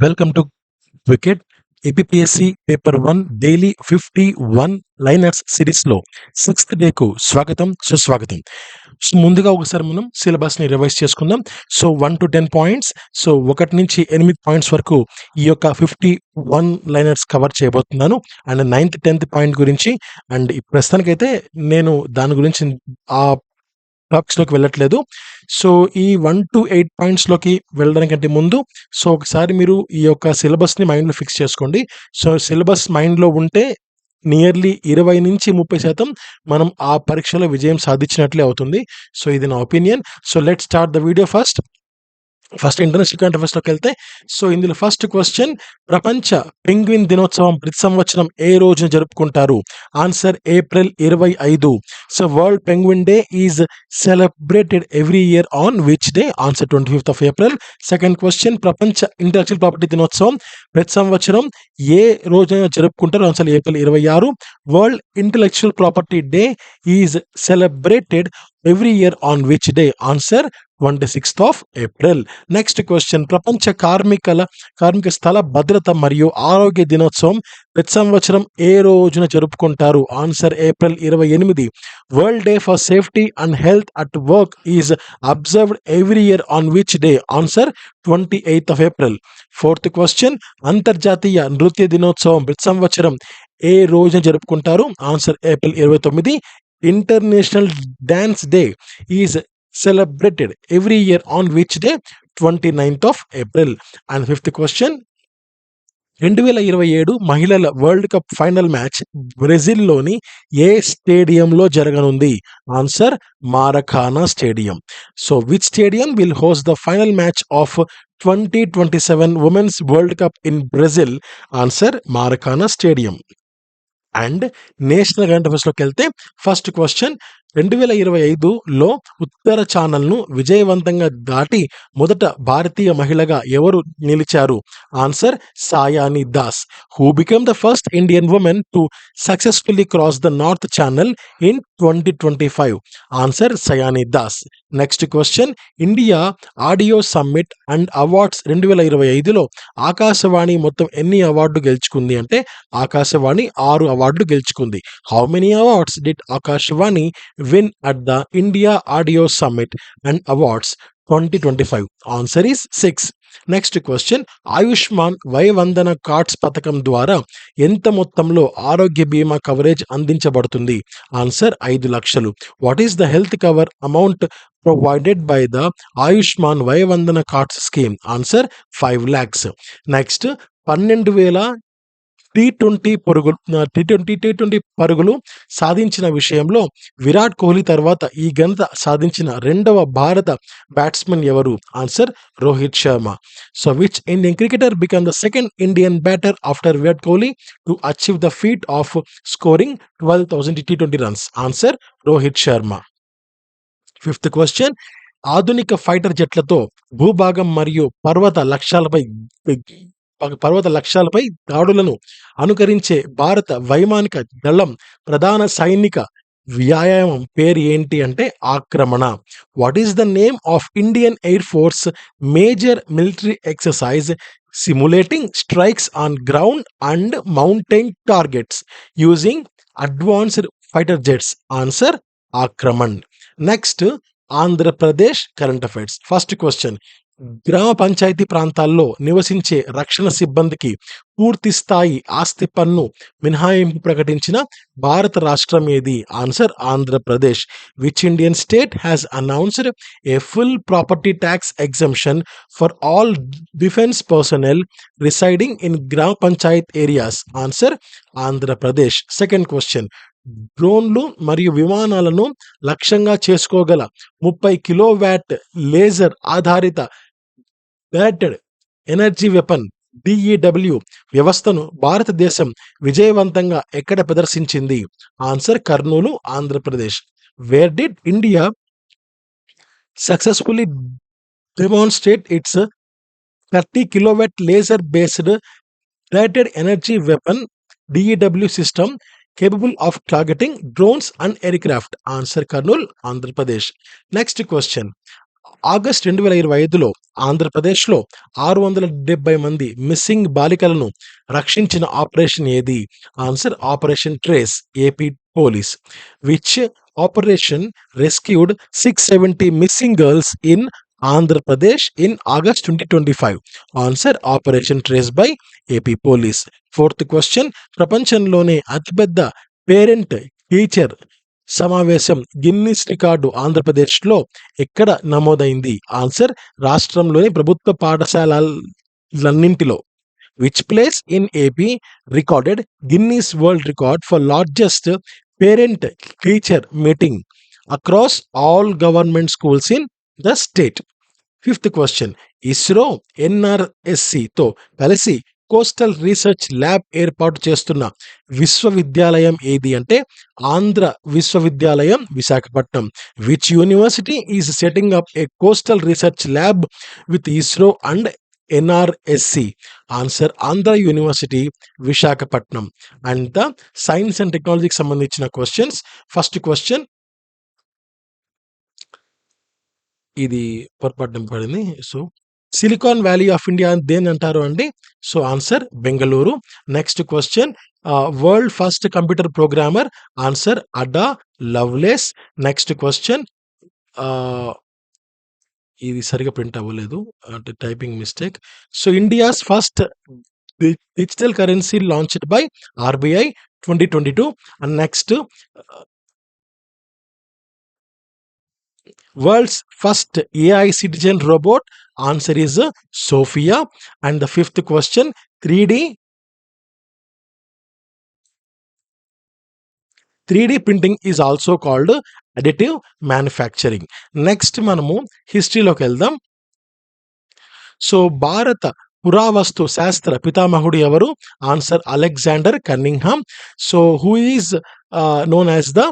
Welcome to wicket APSC paper 1 daily 51 liners series లో 6th day కు స్వాగతం సుస్వాగతం. సో ముందుగా ఒకసారి మనం సిలబస్ ని రివైజ్ చేసుకుందాం. సో 1 to 10 పాయింట్స్, సో 1 నుంచి 8 పాయింట్స్ వరకు ఈ యొక్క 51 లైనర్స్ కవర్ చేయబోతున్నాను. అండ్ 9th 10th పాయింట్ గురించి అండ్ ప్రస్తుతానికైతే నేను దాని గురించి ఆ టాపిక్స్లోకి వెళ్ళట్లేదు. సో ఈ 1 to 8 పాయింట్స్లోకి వెళ్ళడానికంటే ముందు సో ఒకసారి మీరు ఈ యొక్క సిలబస్ని మైండ్లో ఫిక్స్ చేసుకోండి. సో సిలబస్ మైండ్లో ఉంటే నియర్లీ 20-30% మనం ఆ పరీక్షలో విజయం సాధించినట్లే అవుతుంది. సో ఇది నా opinion. So let start the video first international current అఫైర్స్లోకి వెళ్తే సో ఇందులో ఫస్ట్ క్వశ్చన్, ప్రపంచ పెంగ్విన్ దినోత్సవం ప్రతి సంవత్సరం ఏ రోజున జరుపుకుంటారు? Answer April 25. So world penguin day is celebrated every year on which day? Answer 25th of April. Second question, ప్రపంచ ఇంటలెక్చువల్ ప్రాపర్టీ దినోత్సవం ప్రతి సంవత్సరం ఏ రోజున జరుపుకుంటారు? Answer April 26. World intellectual property day is celebrated every year on which day? Answer 26th of April. Next question, ప్రపంచ కార్మిక స్థల భద్రత మరియు ఆరోగ్య దినోత్సవం ప్రతి సంవత్సరం ఏ రోజున జరుపుకుంటారు? Answer April 28. World day for safety and health at work is observed every year on which day? Answer 28th of April. Fourth question, అంతర్జాతీయ నృత్య దినోత్సవం ప్రతి సంవత్సరం ఏ రోజున జరుపుకుంటారు? Answer April 29. International dance day is celebrated every year on which day? 29th of April. And fifth question, 2027 మహిళల world cup final match బ్రెజిల్లోని ఏ స్టేడియంలో జరగనుంది? Answer Maracana stadium. So which stadium will host the final match of 2027 women's world cup in Brazil? Answer Maracana stadium. And national current అఫైర్స్లోకి వెళ్తే first question, 2025లో ఉత్తర ఛానల్ను విజయవంతంగా దాటి మొదట భారతీయ మహిళగా ఎవరు నిలిచారు? Answer Sayani Das. Who become the first Indian woman to successfully cross the north channel in 2025? Answer Sayani Das. Next question, India audio summit and awards 2025లో ఆకాశవాణి మొత్తం ఎన్ని అవార్డు గెలుచుకుంది? అంటే ఆకాశవాణి 6 అవార్డులు గెలుచుకుంది. How many awards did Akashvani win at the India Audio Summit and Awards 2025? Answer is 6. Next question, Ayushman Vayavandana cards పథకం ద్వారా ఎంత మొత్తంలో ఆరోగ్య బీమా కవరేజ్ అందించబడుతుంది? ఆన్సర్ 5 లక్షలు. What is the health cover amount provided by the Ayushman Vayavandana cards scheme? Answer 5 lakhs. Next, 12,000 టీ20 పరుగులు సాధించిన విషయంలో విరాట్ కోహ్లీ తర్వాత ఈ ఘనత సాధించిన రెండవ భారత బ్యాట్స్మెన్ ఎవరు? Answer Rohit Sharma. So which Indian cricketer become the second Indian batter after Virat Kohli to achieve the feet of scoring 12,000 T20 runs? Answer Rohit Sharma. Fifth question, ఆధునిక ఫైటర్ జెట్లతో భూభాగం మరియు పర్వత లక్ష్యాలపై దాడులను అనుకరించే భారత వైమానిక దళం ప్రధాన సైనిక వ్యాయామం పేరు ఏంటి? అంటే Aakraman. What is the name of Indian air force major military exercise simulating strikes on ground and mountain targets using advanced fighter jets? Answer Aakraman. Next, Andhra Pradesh current affairs. First question, గ్రామ పంచాయతీ ప్రాంతాల్లో నివసించే రక్షణ సిబ్బందికి పూర్తి స్థాయి ఆస్తి పన్ను మినహాయింపు ప్రకటించిన భారత రాష్ట్రం ఏది? Answer Andhra Pradesh. Which Indian state has announced a full property tax exemption for all defence personnel residing in gram panchayat areas? Answer Andhra Pradesh. Second question, డ్రోన్లు మరియు విమానాలను లక్ష్యంగా చేసుకోగల 30 కిలోవాట్ లేజర్ ఆధారిత డైరెక్టెడ్ ఎనర్జీ వెపన్ డిఈడబ్ల్యూ వ్యవస్థను భారతదేశం విజయవంతంగా ఎక్కడ ప్రదర్శించింది? Answer Kurnool, Andhra Pradesh. Where did India successfully demonstrate its 30 kilowatt laser based directed energy weapon DEW system capable of targeting drones and aircraft? Answer Karnool, Andhra Pradesh. Next question, August 2025లో ఆంధ్రప్రదేశ్లో 670 మంది missing బాలికలను రక్షించిన ఆపరేషన్ ఏది? Answer operation trace, AP police. Which operation rescued 670 missing girls in Andhra Pradesh in August 2025? Answer operation trace by AP police. Fourth question, ప్రపంచంలోనే అతిపెద్ద parent teacher సమావేశం Guinness record ఆంధ్రప్రదేశ్లో ఎక్కడ నమోదైంది? ఆన్సర్ రాష్ట్రంలోని ప్రభుత్వ పాఠశాలలన్నింటిలో. Which place in AP recorded Guinness world record for largest parent teacher meeting across all government schools in the state? Fifth question, ISRO ఎన్ఆర్ఎస్సితో కలిసి కోస్టల్ రీసెర్చ్ ల్యాబ్ ఏర్పాటు చేస్తున్న విశ్వవిద్యాలయం ఏది? అంటే ఆంధ్ర విశ్వవిద్యాలయం, Visakhapatnam. Which university is setting up A coastal research lab with ISRO and NRSC? Answer Andhra university, Visakhapatnam. And the science and టెక్నాలజీకి సంబంధించిన క్వశ్చన్స్. ఫస్ట్ క్వశ్చన్, ఇది పొరపాటు పడింది. So silicon valley of India దేని అంటారు అండి? So answer Bengaluru. Next question, world first computer programmer? Answer అడా Lovelace. Next question, ఇది సరిగా ప్రింట్ అవ్వలేదు, అంటే typing mistake. So India's first digital currency launched by RBI 2022. And next, world's first AI citizen robot? Answer is Sophia. And the fifth question, 3D printing is also called additive manufacturing. Next మనము హిస్టరీలోకి వెళ్దాం. So భారత పురావస్తు శాస్త్ర పితామహుడు ఎవరు? Answer Alexander Cunningham. So who is known as the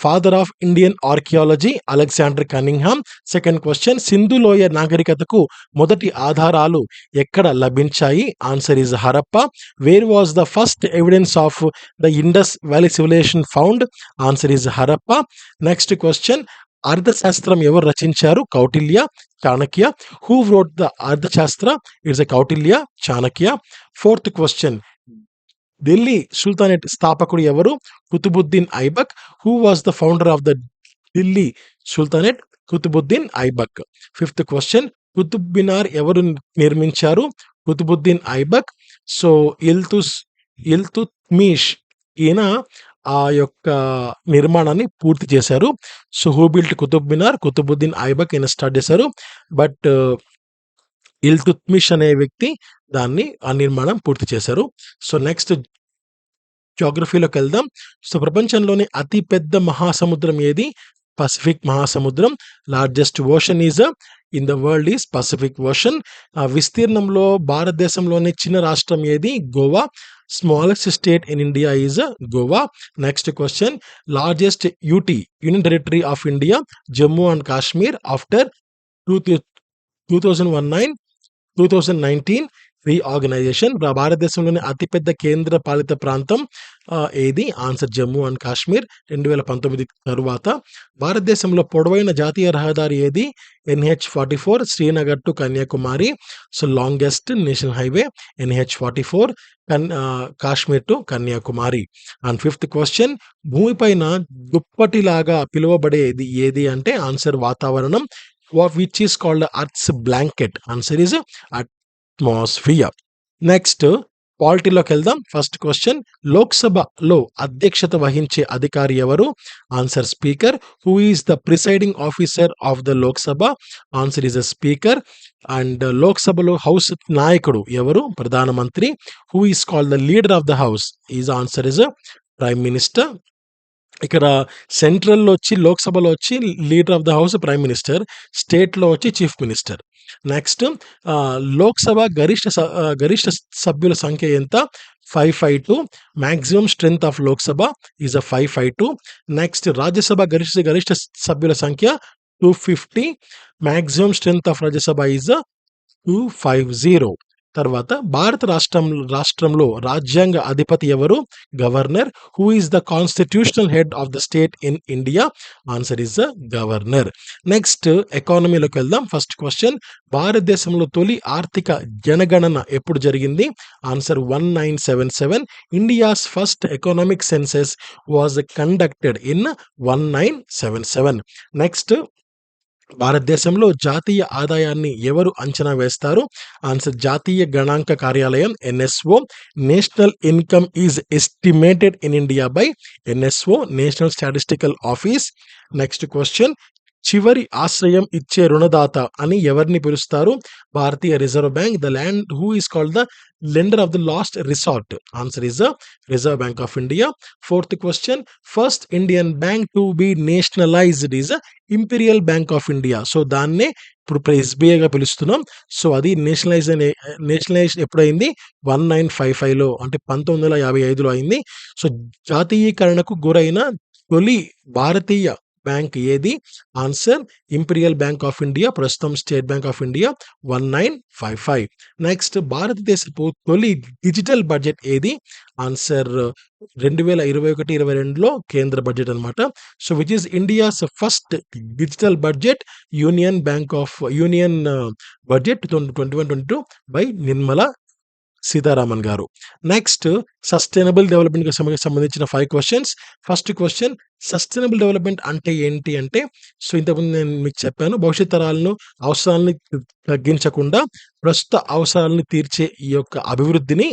father of Indian archaeology? Alexander Cunningham. Second question, Sindhu లోయ నాగరికతకు మొదటి ఆధారాలు ఎక్కడ లభించాయి? Answer is Harappa. Where was the first evidence of the Indus valley civilisation found? Answer is Harappa. Next question, అర్థశాస్త్రం ఎవరు రచించారు? Kautilya, Chanakya. Who wrote the Arthashastra? It's a Kautilya, Chanakya. Fourth question, Delhi sultanate స్థాపకుడు ఎవరు? Qutbuddin Aibak. Who was the founder of the Delhi sultanate? Qutbuddin Aibak. Fifth question, Qutub Minar ఎవరు నిర్మించారు? Qutbuddin Aibak. So Iltutmish ఈయన ఆ యొక్క నిర్మాణాన్ని పూర్తి చేశారు. సో హూ బిల్ట్ కుతుబ్ మినార్? కుతుబుద్దీన్ ఐబక్ ఈయన స్టార్ట్ చేశారు. బట్ ఇల్తుత్మిష్ అనే వ్యక్తి దాన్ని ఆ నిర్మాణం పూర్తి చేశారు. సో నెక్స్ట్ జాగ్రఫీలోకి వెళ్దాం. సో ప్రపంచంలోని అతి పెద్ద మహాసముద్రం ఏది? పసిఫిక్ మహాసముద్రం. Largest ocean is in the world is Pacific ocean. విస్తీర్ణంలో భారతదేశంలోని చిన్న రాష్ట్రం ఏది? Goa. Smallest state in India is Goa. Next question, largest union territory of India? Jammu and Kashmir after 2019 reorganisation. భారతదేశంలోని అతిపెద్ద కేంద్ర పాలిత ప్రాంతం ఏది? ఆన్సర్ జమ్మూ అండ్ కాశ్మీర్ 2019 తరువాత. భారతదేశంలో పొడవైన జాతీయ రహదారి ఏది? NH44 Srinagar to Kanyakumari. So longest national highway NH44 Kashmir to Kanyakumari. And fifth question, భూమిపైన దుప్పటిలాగా పిలువబడేది ఏది అంటే? ఆన్సర్ వాతావరణం. Which is called Earth's blanket? Answer is atmosphere. Next పాలిటీలోకి వెళ్దాం. ఫస్ట్ క్వశ్చన్, లోక్సభలో అధ్యక్షత వహించే అధికారి ఎవరు? Answer speaker. Who is the presiding officer of the Lok Sabha? Answer is a speaker. And లోక్సభలో హౌస్ నాయకుడు ఎవరు? ప్రధానమంత్రి. Who is called the leader of the house? Is answer is prime minister. ఇక్కడ సెంట్రల్లో వచ్చి లోక్సభలో వచ్చి leader of the house prime minister, స్టేట్లో వచ్చి చీఫ్ మినిస్టర్. నెక్స్ట్ లోక్సభ గరిష్ట సభ్యుల సంఖ్య ఎంత? 552. Maximum strength of Lok Sabha is 552. Next Rajya Sabha గరిష్ట సభ్యుల సంఖ్య 250. Maximum strength of Rajya Sabha is 250. తర్వాత భారత రాష్ట్రంలో రాజ్యాంగ అధిపతి ఎవరు? Governor. Who is the constitutional head of the state in India? Answer is the governor. Next ఎకానమీలోకి వెళ్దాం. ఫస్ట్ క్వశ్చన్, భారతదేశంలో తొలి ఆర్థిక జనగణన ఎప్పుడు జరిగింది? Answer 1977. India's first economic census was conducted in 1977. Next, భారతదేశంలో జాతీయ ఆదాయాన్ని ఎవరు అంచనా వేస్తారు? ఆన్సర్ జాతీయ గణాంక కార్యాలయం NSO. National income is estimated in India by NSO, national statistical office. Next question, చివరి ఆశ్రయం ఇచ్చే రుణదాత అని ఎవరిని పిలుస్తారు? భారతీయ reserve bank. The land who is called the lender of the last resort? Answer is the Reserve Bank of India. Fourth question, first Indian bank to be nationalized is imperial bank of India. So దాన్నే ఇప్పుడు ఎస్బీఐగా పిలుస్తున్నాం. So అది nationalise ఎప్పుడైంది? 1955లో, అంటే 1955లో అయింది. So జాతీయీకరణకు గురైన తొలి భారతీయ బ్యాంక్ ఏది? Answer imperial bank of India, ప్రస్తుతం state bank of India, 1955. Next, భారతదేశపు తొలి డిజిటల్ బడ్జెట్ ఏది? ఆన్సర్ 2021-22లో కేంద్ర బడ్జెట్ అనమాట. So which is India's first digital budget? Union budget 2021-22 by Nirmala Sitharaman garu. Next, sustainable development కి సంబంధించిన 5 questions. First question, sustainable development అంటే ఏంటి అంటే, సో ఇంతకుముందు నేను మీకు చెప్పాను, భవిష్యత్ తరాలను అవసరాలని తగ్గించకుండా ప్రస్తుత అవసరాలను తీర్చే ఈ యొక్క అభివృద్ధిని,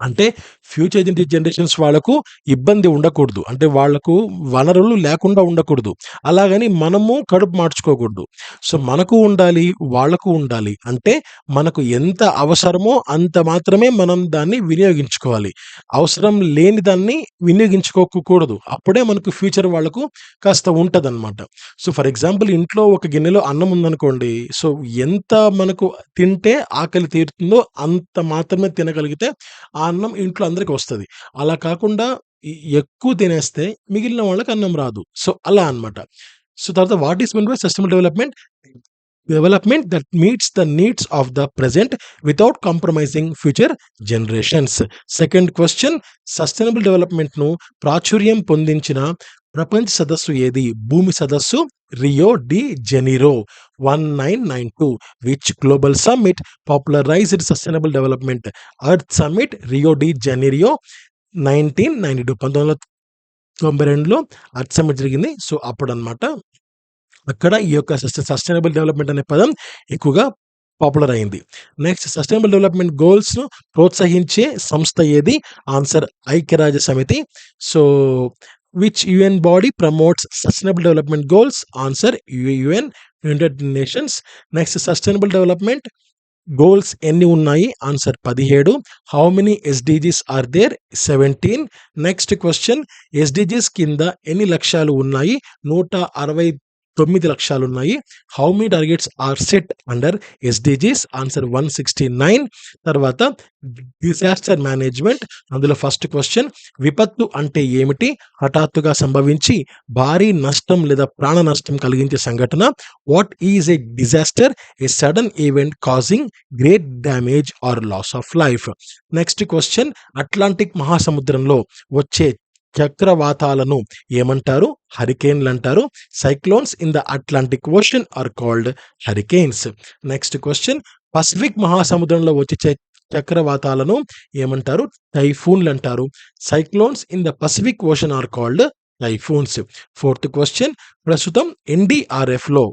అంటే ఫ్యూచర్ జనరేషన్స్ వాళ్ళకు ఇబ్బంది ఉండకూడదు, అంటే వాళ్లకు వనరులు లేకుండా ఉండకూడదు, అలాగని మనము కడుపు మార్చుకోకూడదు. సో మనకు ఉండాలి, వాళ్లకు ఉండాలి, అంటే మనకు ఎంత అవసరమో అంత మాత్రమే మనం దాన్ని వినియోగించుకోవాలి. అవసరం లేని దాన్ని వినియోగించుకోకూడదు. అప్పుడే మనకు ఫ్యూచర్ వాళ్లకు కాస్త ఉంటదన్నమాట. సో ఫర్ ఎగ్జాంపుల్, ఇంట్లో ఒక గిన్నెలో అన్నం ఉందనుకోండి, సో ఎంత మనకు తింటే ఆకలి తీరుతుందో అంత మాత్రమే తినగలిగితే ఆ అన్నం ఇంట్లో అందరికి వస్తది. అలా కాకుండా ఎక్కువ తినేస్తే మిగిలిన వాళ్ళకి అన్నం రాదు. సో అలా అన్నమాట. సో తర్వాత, what is mean by sustainable development? Development that meets the needs of the present without compromising future generations. Second question, sustainable development ను ప్రాచుర్యం పొందించిన ప్రపంచ సదస్సు ఏది? భూమి సదస్సు, Rio de Janeiro, 1992. Which global summit popularised sustainable development? Earth summit, Rio de Janeiro, 1992. 1992లో earth summit జరిగింది. సో అప్పుడన్నమాట అక్కడ ఈ యొక్క సస్టైనబుల్ డెవలప్మెంట్ అనే పదం ఎక్కువగా పాపులర్ అయింది. నెక్స్ట్, సస్టైనబుల్ డెవలప్మెంట్ గోల్స్ ను ప్రోత్సహించే సంస్థ ఏది? ఆన్సర్ ఐక్యరాజ్య సమితి. So which UN body promotes sustainable development goals? Answer UN, United Nations. Next, sustainable development goals ఎన్ని ఉన్నాయి? Answer 17. How many SDGs are there? 17. Next question, SDGs కింద ఎన్ని లక్ష్యాలు ఉన్నాయి? 169 లక్ష్యాలు ఉన్నాయి. How many targets are set under SDGs? Answer 169. తర్వాత, disaster management, అందులో ఫస్ట్ క్వశ్చన్, విపత్తు అంటే ఏమిటి? హఠాత్తుగా సంభవించి భారీ నష్టం లేదా ప్రాణ నష్టం కలిగించే సంఘటన. What is a disaster? A sudden event causing great damage or loss of life. Next question, Atlantic మహాసముద్రంలో వచ్చే చక్రవాతాలను ఏమంటారు? హరికేన్లు అంటారు. Cyclones in the Atlantic Ocean are called hurricanes. Next question, Pacific మహాసముద్రంలో వచ్చే చక్రవాతాలను ఏమంటారు? టైఫూన్లు అంటారు. Cyclones in the Pacific Ocean are called typhoons. Fourth question, ప్రస్తుతం ఎన్డీఆర్ఎఫ్ లో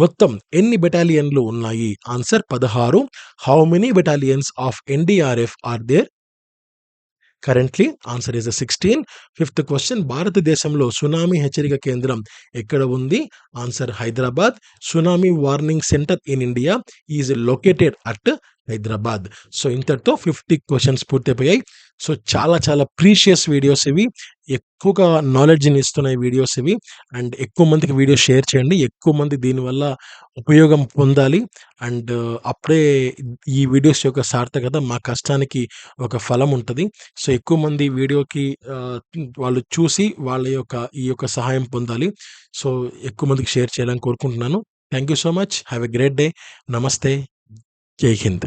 మొత్తం ఎన్ని బెటాలియన్లు ఉన్నాయి? Answer 16. How many battalions of NDRF are there currently? Answer is 16. Fifth question, భారతదేశంలో సునామీ హెచ్చరిక కేంద్రం ఎక్కడ ఉంది? Answer Hyderabad. Tsunami warning centre in India is located at Hyderabad. So ఇంతటితో 50 క్వశ్చన్స్ పూర్తయిపోయాయి. సో చాలా చాలా ప్రీషియస్ వీడియోస్ ఇవి, ఎక్కువగా నాలెడ్జ్ని ఇస్తున్నాయి వీడియోస్ ఇవి. అండ్ ఎక్కువ మందికి వీడియో షేర్ చేయండి, ఎక్కువ మంది దీనివల్ల ఉపయోగం పొందాలి. అండ్ అప్పుడే ఈ వీడియోస్ యొక్క సార్థకత, మా కష్టానికి ఒక ఫలం ఉంటుంది. సో ఎక్కువ మంది వీడియోకి వాళ్ళు చూసి ఈ యొక్క సహాయం పొందాలి. సో ఎక్కువ మందికి షేర్ చేయాలని కోరుకుంటున్నాను. Thank you so much. Have a great day. నమస్తే. జై హింద్.